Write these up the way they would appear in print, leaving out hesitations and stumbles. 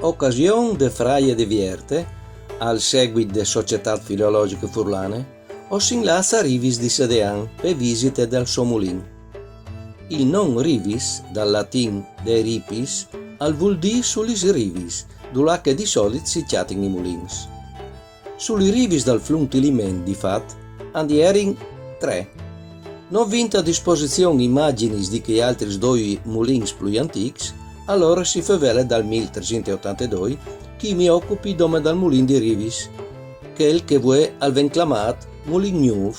occasione de Fraie de Vierte, al seguito de Società Filologiche Furlane, o s'inlazza a Rivis di Sedean per visite del suo mulin. Il non Rivis, dal latin de ripis, al vuol dire sulis rivis, dove che di solito si chiatin i mulins. Sui rivis dal fluntiliment, di fat, andierin 3. Non vinta a disposizione immagini di che altri due mulins più antichi, allora si favela dal 1382 chi mi occupi dome dal mulin di Rivis, che è il che vuoi al venclamat mulin Nuov.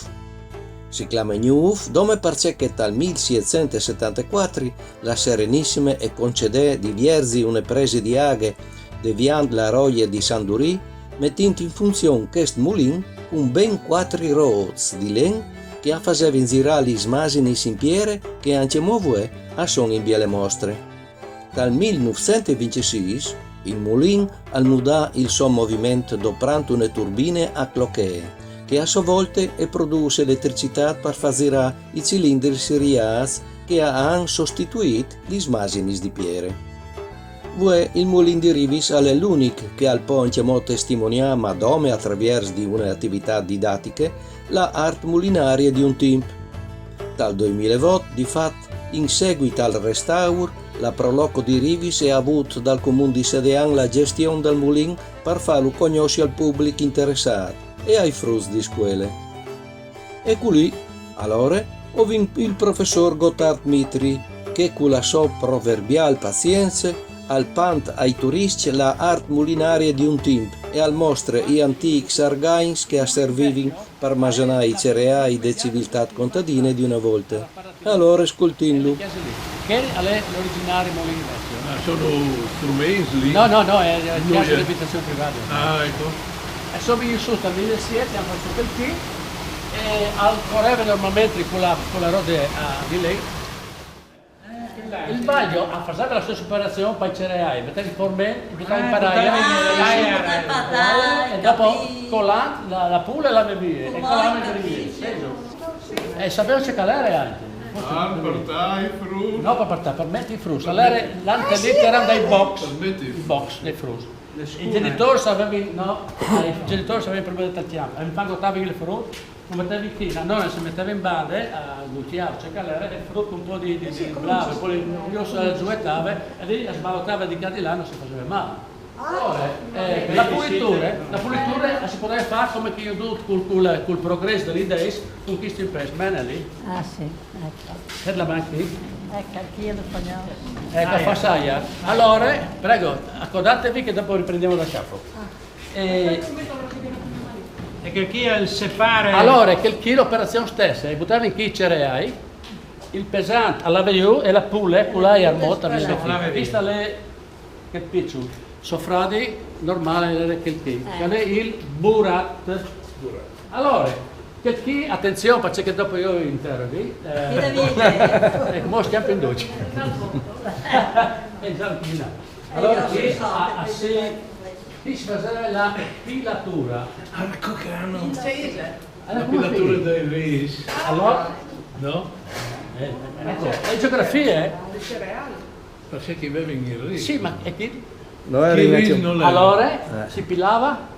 Si chiama Nuov dome perché dal 1674 la Serenissima e concedè di Vierzi une prese di aghe deviant la roia di Sanduri, mettendo in funzione questo mulin con ben 4 roz di len che faceva inzirare gli smasini in piere che anche muove a son in biele mostre. Dal 1926 il mulin annudà il suo movimento doprando una turbine a clochee che a sua volta produce elettricità per fare i cilindri seriati che hanno sostituito gli smasini di piere. Il mulin di Rivis è l'unico che al ponte mo testimonia ma dome attraverso di un'attività didattiche la arte mulinaria di un tempo. Dal 2008, di fatto, in seguito al restauro, la Proloco di Rivis ha avuto dal comune di Sedean la gestione del mulin per farlo conoscere al pubblico interessato e ai frutti di scuole. E qui, allora, ho vinto il professor Gotthard Mitri, che con la sua proverbiale pazienza al pant ai turisti la arte mulinaria di un tempo e al mostra i antichi sargains che servivano per masanare i cereali de civiltà contadine di una volta. Allora ascoltinlo. Che è l'originario mulino vecchio? Ma sono strumenti lì? No, è chiesa di abitazione privata. Ah, ecco. E sono venuti su dal 2007, hanno fatto il P e al correve normalmente con la rode di lei. Il vaglio a fare la sua separazione per i cereali, mettere il forme, buttare in paraia e dopo colà la pula e la bevie e colà la bevie. E sapevo c'è calare anche. Ah, portare i frutti? No, per mettere i frutti. Allora l'ante lì erano dei box dei frutti. I genitori sapevano prima di tagliare, mi fanno il frutto, lo mettevi qui, non si metteva in bande a guttiare, cioè calare il frutto un po' di bravo, poi io sguettavo e lì sballottava di qua di là, non si faceva male. Allora, la pulitura si poteva fare come che io ho detto col progresso degli days, con questo impresso, bene lì? Ah sì, ecco. Per la banchi? Ecco, anch'io lo facciamo. Ecco, fa saia. Allora, prego, accodatevi che dopo riprendiamo da capo. E che chi è il separe... Allora, che l'operazione stessa, buttavi in chi i cereali, il pesante alla veiù e la pulai al moto, vista le che picciu. Sofradi normale che il burat. Allora, che chi, attenzione perché dopo io interroghi, come stiamo in dolce. Allora, qui si fa la pilatura. Ecco che hanno La pilatura dei ris. Allora? No? Le geografie? Perché chi beve in il ris? Sì, ma è chi? Il ris non è. Allora, si pilava?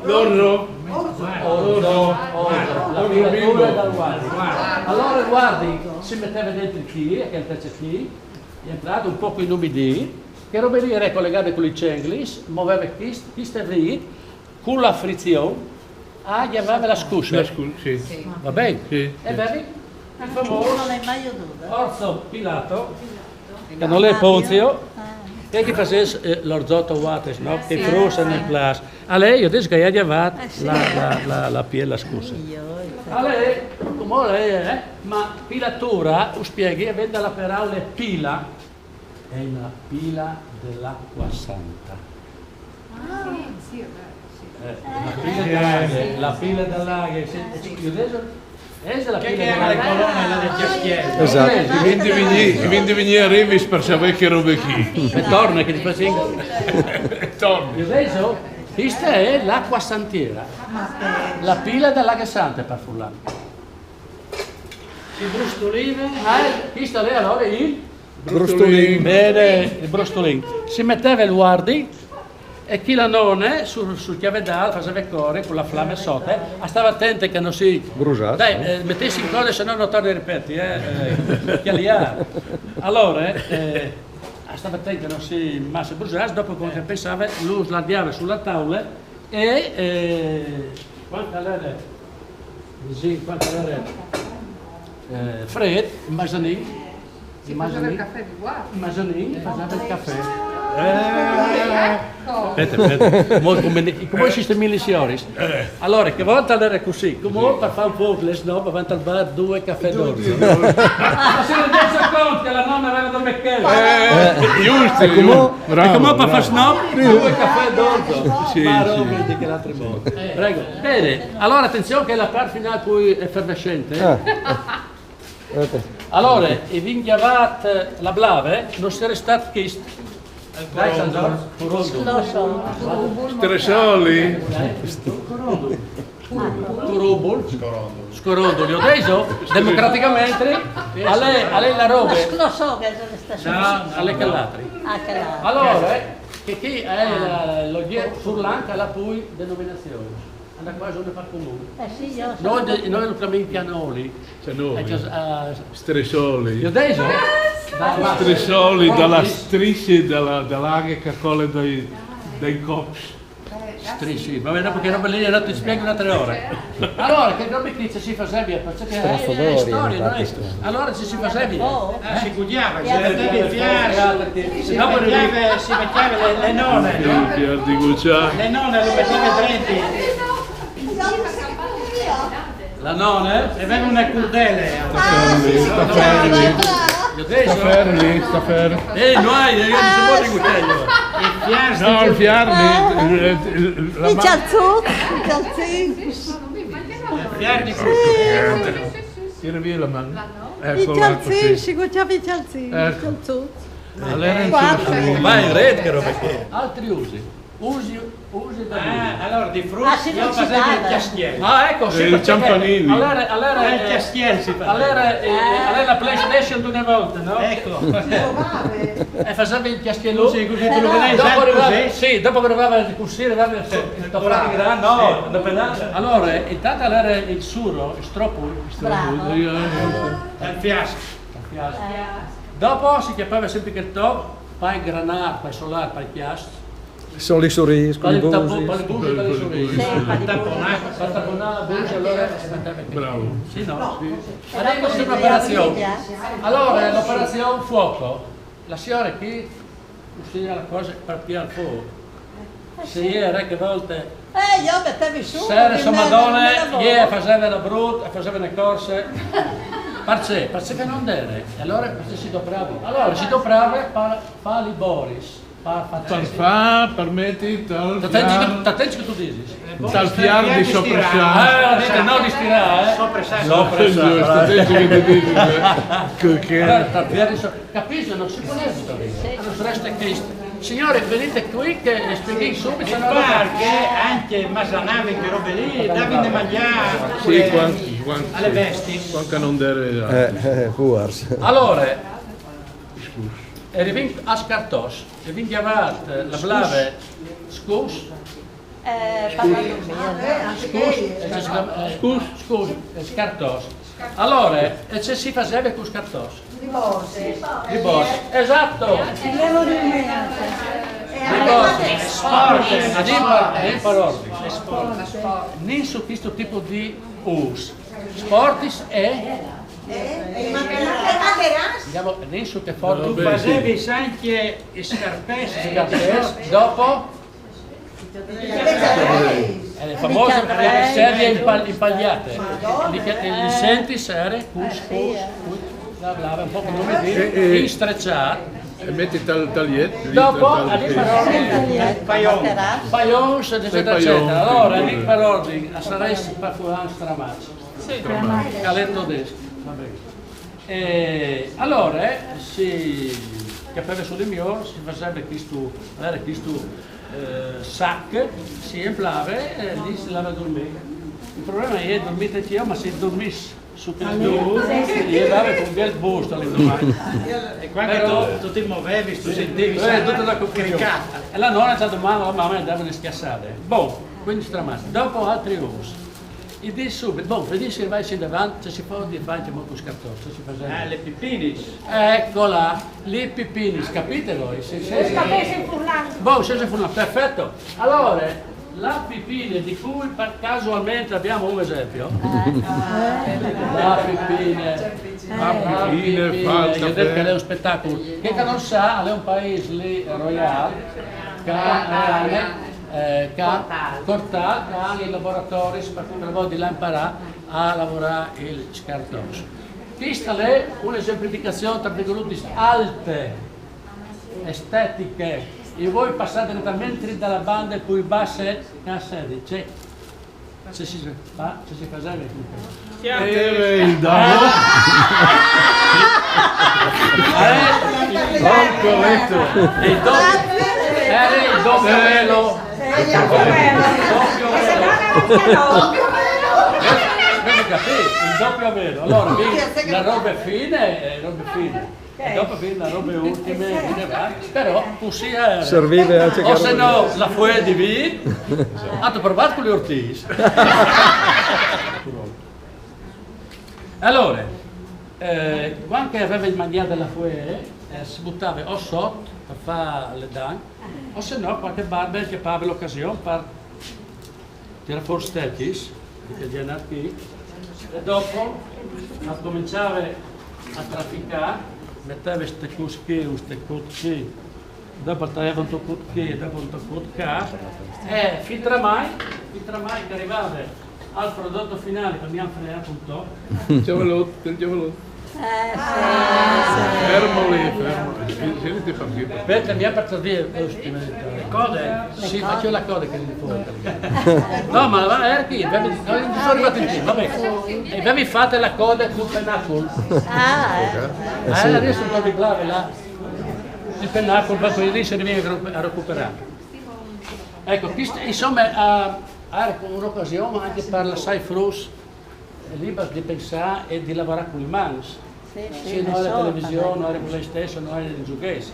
L'orzo? La pilatura dal guardi. Allora guardi, si metteva dentro il chi, che è il terzo chi, è entrato un po' inumidì, che robe lì era collegate con i cenglis, muoveva chi stava lì, con la frizione, gli aveva la scusa. Sì. Va bene? Sì. E vedi? Il famoso Non l'hai mai veduto? Orzo Pilato, che non è Ponzio, e che facesse l'orzotto Wates, no? Che frusta nel plas. A lei, io dico che gli aveva la piella scusa. A lei, come lei è, ma pilatura, spieghi, vede la parola pila, è la pila dell'acqua santa. La pila dell'acqua, Che era le colonne delle chieschiere? Esatto. Chi viene venire a Rivis per sapere che robe chi? e torna che ti faccio. Tom. Il reso, questa è l'acqua santiera, la pila dell'acqua santa per Fulano. Si brustoliva? Questa è allora il Brustolin. Bene, il brustolin. Si metteva il guardi e chi la nonne sul chiavedale faceva correre con la flamme sotto, stava attento che non si Bruciato. dai, mettessi in cose se no non torni a ripetere, che li ha. Allora, stava attento che non si massa bruciasse, dopo come pensava, lui slandiava sulla tavola e quanto era Fred, il Mazanin, faceva il caffè faceva il caffè. Aspetta, come sistemi gli sioris? Allora, che volta era così, come per fare un po' le snob, avanti al bar 2 caffè d'orzo. Ma si rendesse conto che la nonna aveva da Mecchele. Giusto, E come bravo, per fare bravo. snob, 2 caffè d'orzo. Sì, Ma sì. roba che l'altra volta. Prego. Bene, allora attenzione che la parte finale poi è effervescente. Allora, e vinchiavat la blave, non si era stato chiesto. Dai, Sandor, Stresoli. Turubul, Scorondoli, ho detto, democraticamente, a lei la roba, Lo so che sono stato. a lei che l'altri. Ah, che là. Allora, che chi è lo Furlan la poi denominazione. Anda qua sono per comune. Sì, io Noi lo chiamiamo pianoli. Cioè noi. Io Stresoli. ho detto? Stresoli dalla striscia dall'aria che colle dai cops. Sì, va bene, perché roba lì ti spiego un'altra ora. Allora, che roba che si faceva, perché è storia, non è? Allora ci si faceva. Si gugliava, si metteva il fiasco, si metteva le nonne, no? Pier di Guccia. Le nonne lo metteva dentro La nonna? e aveva una crudele. Io detto? Sta fermi. No hai, io mi sono di cutello. Il fiasco. No, il fiarni. I calzini. Fiarni Tira via la mano. I Ecco là calzini, così. si guardava i calzini. Ecco. Il calzotto. Ma in rete che roba che? Altri usi. Usi da dire. allora di frutta si io facevo il recitava. chiastiello. Ah, ecco, sì, Il perché Ciampanini. Allora, Il chiastiello si faceva. allora la PlayStation di una volta, no? Ecco. E faceva il chiastiello. Così, così, tu lo vedevi Dopo sempre arrivava, così? sì, dopo arrivava il cussire, arrivava il toprato grande, no, da pedale. Allora, intanto era il suro, il stroppo, Bravo. Il fiasco. dopo si chiamava sempre che il top, poi granat, poi solar, poi piast, Sono le sorrisi con poi i il tappo, busi. poi il busi, poi le sorrisi. Tapponato. Tapponava, busi, allora si metteva qui. Bravo. Sì, no? Adesso c'è un'operazione. Allora, l'operazione fuoco. La signora qui usiva la cosa per piare il fuoco. Se era che volte Io mettevo su. se era sua madonna, ieri faceva la brutta, faceva le corse. Perché che non deve. E allora perché si doprava? Allora si doprava per fare i Boris. Per fa, permetti, T'attenti che tu dici? tal fiar di soppressione. Dite no di stirare, Giusto, attenti che ti dici. Capisci? Non si può niente. Non si resta Cristo. Signore, venite qui che spieghi subito. Il bar che anche Masanavi che robe lì, davi da mangiare Sì, quanto alle vesti. quanto non deve. Fuars. Allora, rivint a scartos, rivint chiamat la blave scus, scus, scartos. Allora, e se si faceva con scartos? Di borse. Esatto! Ad imparordi. Non su questo tipo di us. Sportis è diciamo, non su che forti Tu facevi anche i scarpessi. dopo le famose serie impagliate. Li senti serie, bla bla, un po' come dire, istrecciato. E metti taglietto. Dopo Paions, eccetera, eccetera. Allora, lì per ordine, sarei per fare stramaccio. Caletto desco. Allora, si capiva su di me, si faceva questo sac, si emplava e lì si lava a dormire. Il problema è che dormite anch'io, ma se dormissi su che io avevo un bel busto all'indomani. E quando tu ti muovevi, tu sentivi Tutta la confusione. E la nonna ci ha domandato alla mamma e andavano a schiassare. Quindi stramazzi. Dopo altri usi. E di subito, vedi se vai in davanti, si può dire anche molto scartoso, si fa le pipinis. Eccola, le pipinis, capite voi? Se senza furlano, perfetto. Allora, la pipina di cui casualmente abbiamo un esempio. La pipina io ho detto che è un spettacolo. Che non sa, è un paese lì, royale, che ha i laboratori per cui di là imparare a lavorare il scartoso. Questa è un'esemplificazione tra virgolette alte, estetiche, e voi passate direttamente dalla banda e poi basse a sedici. Se si faceva il dopo. Era il doppio velo. Il doppio velo. Allora, la roba è fine, e dopo viene la roba ultima, però così era. Servive anche o se no la fuori di vino, hanno provato con gli ortiz. Allora, quando aveva il mangiare della fuori, si buttava o sotto per fare le dan, o se no qualche barber che aveva l'occasione per tirare fuori stecchis, che viene qui, e dopo cominciava a trafficare, metteva queste cosche, dopo tagliava un tocco qui, dopo un tocco qua, e finché mai che arrivava al prodotto finale che mi hanno fregato un po'. Fermo lì. Siete partiti. Aspetta, mi ha per dire le code? Sì, faccio la coda che ne fuori. No, ma era qui, non sono arrivato in giro, vabbè. E avevi fatto la coda con il pennacolo. Adesso un po' di clave là. Il pennacolo, per cui lì si riviene a recuperare. Ecco, insomma, era un'occasione anche per la Cyprus libera di pensare e di lavorare con le mani. Se non era la televisione, non era lei stesso, non era il giochese.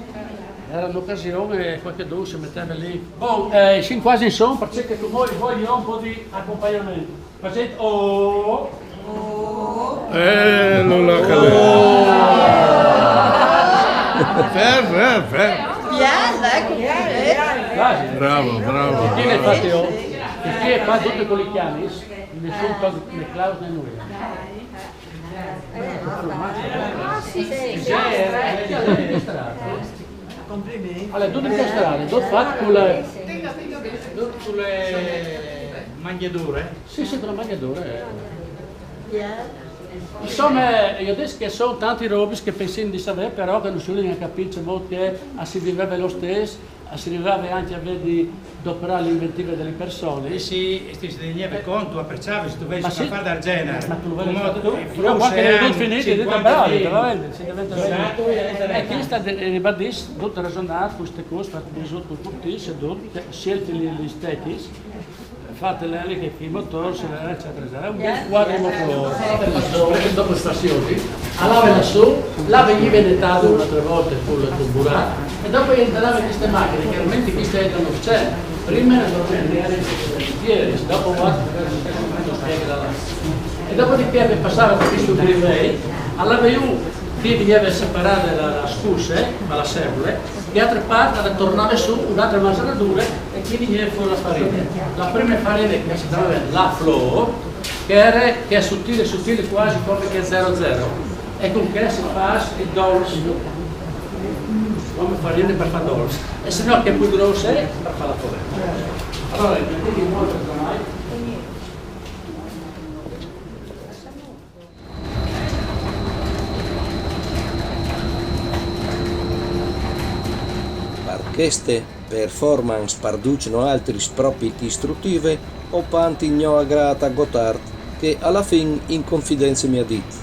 Era un'occasione e qualche dove si metteva lì. Siamo quasi in son perché noi vogliamo un po' di accompagnamento. Facete Non la cadere. Fer. Bravo. Chi ne fate io? Perché fa tutti con i chianis, nessun cosa né Klaus né nulla. Complimenti. Allora, tutte le strade, tutto fatto con le Mangiadure? Sì, con la magnatura. Insomma, io adesso che sono tanti robi che pensano di sapere, però che non si vogliono capire molto che si viveva lo stesso, si arrivava anche a vedere doperare l'inventiva delle persone. E si teneva conto, apprezzavi se tu vedi sì, fare del genere. Ma tu lo vedi tu? Io qualche ne finito, dite bravi, te la vedi, si diventa e chi sta ribadisce, tutto ragionare, queste cose, fate bisogno tutti, seduti, scelte gli stecchi, fate lì che il motore, eccetera. È un bel quadro motore, dopo stazioni, allora lassù, là veniva editato un'altra volta con il burato, e dopo entrava queste macchine, chiaramente queste erano c'è, prima erano ieri, dopo e dopodiché passava da questo grillei, allora qui veniva separata la scusa, la sebule, e altre parti tornava su un'altra maseratura e qui veniva fuori la farina. La prima farina che si chiamava la flor, che è sottile quasi come che è 0,0, e con che si fa il dolce, come farina per fare dolce, e se no che è più grossa è per fare la polenta. Allora, mettete in modo ormai. Queste performance producono altri propiti istruttive o pantigno a grata Gotthard che alla fine in confidenza mi ha detto.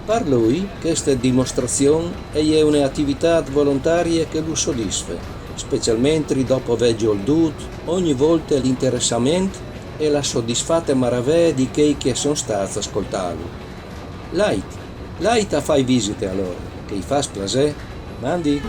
Per lui questa dimostrazione è un'attività volontaria che lo soddisfa, specialmente dopo aver goduto ogni volta l'interessamento e la soddisfatta maraviglia di quei che sono stati ascoltati. Lait a fai visite allora, che i fa piacere, mandi?